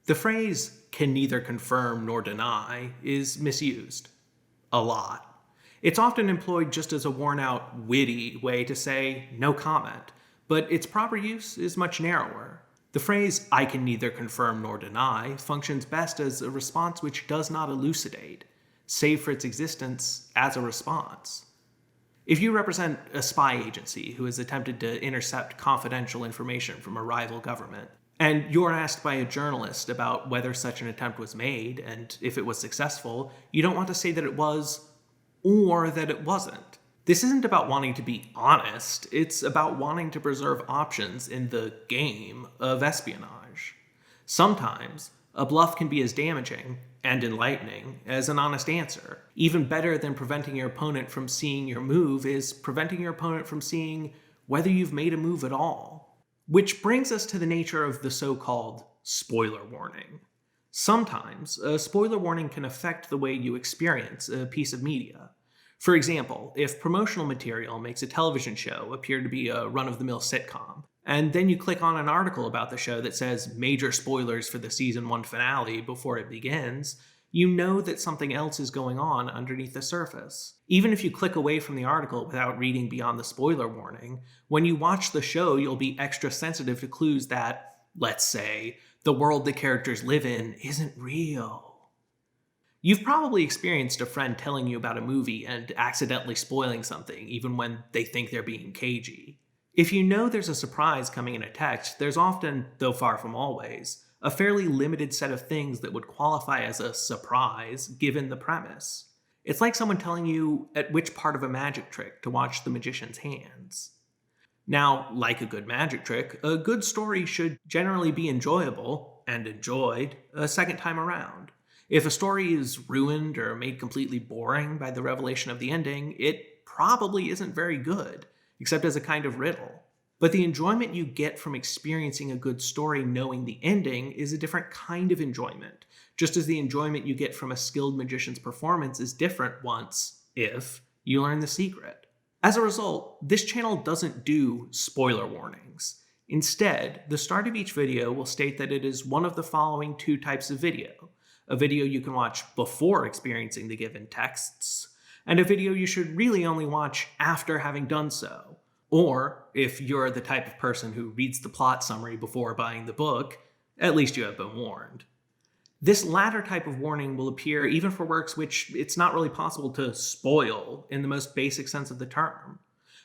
The phrase can neither confirm nor deny is misused. A lot. It's often employed just as a worn out, witty way to say no comment, but its proper use is much narrower. The phrase I can neither confirm nor deny functions best as a response which does not elucidate, save for its existence as a response. If you represent a spy agency who has attempted to intercept confidential information from a rival government, and you're asked by a journalist about whether such an attempt was made and if it was successful, you don't want to say that it was or that it wasn't. This isn't about wanting to be honest, it's about wanting to preserve options in the game of espionage. Sometimes, a bluff can be as damaging and enlightening as an honest answer. Even better than preventing your opponent from seeing your move is preventing your opponent from seeing whether you've made a move at all. Which brings us to the nature of the so-called spoiler warning. Sometimes, a spoiler warning can affect the way you experience a piece of media. For example, if promotional material makes a television show appear to be a run-of-the-mill sitcom, and then you click on an article about the show that says major spoilers for the season 1 finale before it begins, you know that something else is going on underneath the surface. Even if you click away from the article without reading beyond the spoiler warning, when you watch the show you'll be extra sensitive to clues that, let's say, the world the characters live in isn't real. You've probably experienced a friend telling you about a movie and accidentally spoiling something, even when they think they're being cagey. If you know there's a surprise coming in a text, there's often, though far from always, a fairly limited set of things that would qualify as a surprise given the premise. It's like someone telling you at which part of a magic trick to watch the magician's hands. Now, like a good magic trick, a good story should generally be enjoyable, and enjoyed, a second time around. If a story is ruined or made completely boring by the revelation of the ending, it probably isn't very good, except as a kind of riddle. But the enjoyment you get from experiencing a good story knowing the ending is a different kind of enjoyment, just as the enjoyment you get from a skilled magician's performance is different once, if, you learn the secret. As a result, this channel doesn't do spoiler warnings. Instead, the start of each video will state that it is one of the following two types of video: a video you can watch before experiencing the given texts, and a video you should really only watch after having done so. Or, if you're the type of person who reads the plot summary before buying the book, at least you have been warned. This latter type of warning will appear even for works which it's not really possible to spoil in the most basic sense of the term.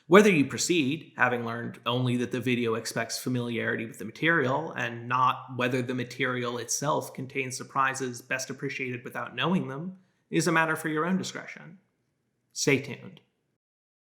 Whether you proceed, having learned only that the video expects familiarity with the material, and not whether the material itself contains surprises best appreciated without knowing them, is a matter for your own discretion. Stay tuned.